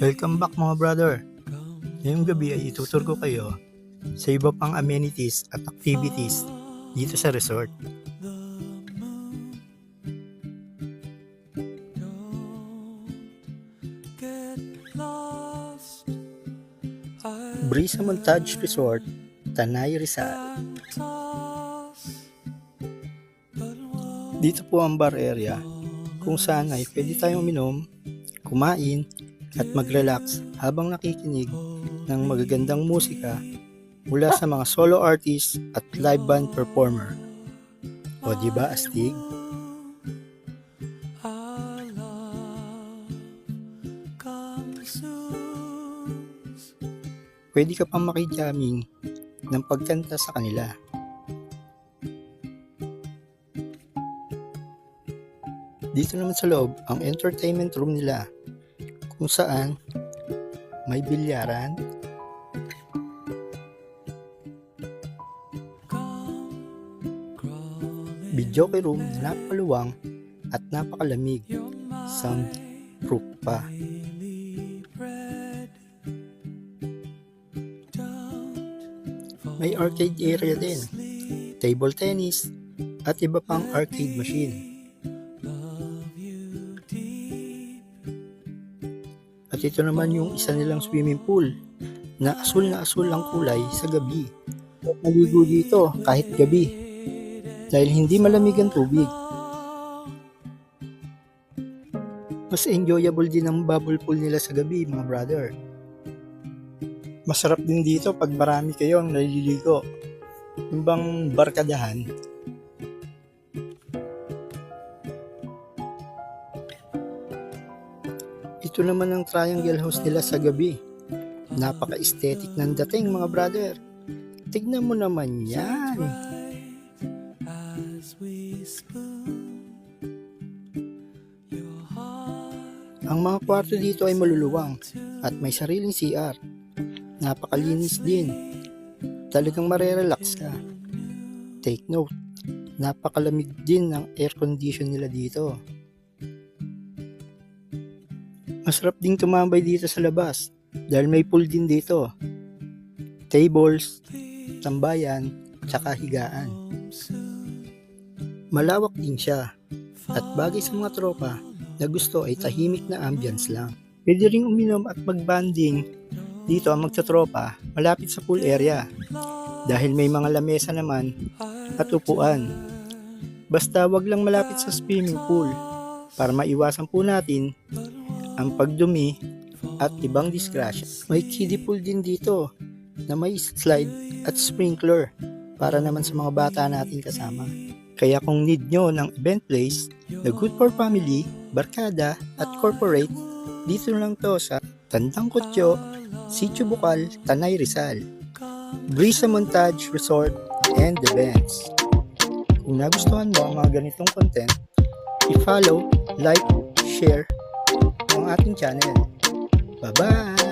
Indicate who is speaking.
Speaker 1: Welcome back mga brother. Ngayong gabi ay itutur ko kayo sa iba pang amenities at activities dito sa resort. Brisa Montage Resort, Tanay Rizal. Dito po ang bar area kung saan ay pwede tayong uminom, kumain at mag-relax habang nakikinig ng magagandang musika mula sa mga solo artists at live band performer. O diba astig? Pwede ka pang makijamming ng pagkanta sa kanila. Dito naman sa loob ang entertainment room nila kung saan may bilyaran, videoke room na napaluwang at napakalamig, soundproof pa. May arcade area din, table tennis at iba pang arcade machine. At ito naman yung isa nilang swimming pool na asul ang kulay sa gabi. Maligo dito kahit gabi dahil hindi malamig ang tubig. Mas enjoyable din ang bubble pool nila sa gabi mga brother. Masarap din dito pag marami kayo ang naliligo. Yung bang barkadahan. Ito naman ang triangle house nila sa gabi. Napaka-aesthetic ng dating mga brother. Tignan mo naman yan. Ang mga kwarto dito ay maluluwang at may sariling CR. Napakalinis din. Talagang marerelax ka. Take note, napakalamig din ng air condition nila dito. Masarap ding tumambay dito sa labas dahil may pool din dito. Tables, tambayan, tsaka higaan. Malawak din siya at bagay sa mga tropa na gusto ay tahimik na ambience lang. Pwede ring uminom at magbanding dito ang magtatropa malapit sa pool area dahil may mga lamesa naman at upuan. Basta wag lang malapit sa swimming pool para maiwasan po natin ang pagdumi at ibang disgrasya. May kiddie pool din dito na may slide at sprinkler para naman sa mga bata natin kasama. Kaya kung need nyo ng event place na good for family, barkada at corporate, dito lang to sa Tandang Kutyo, Sitio Bukal, Tanay Rizal. Brisa Montage Resort and Events. Kung nagustuhan mo ang mga ganitong content, i-follow, like, share ang ating channel. Bye-bye!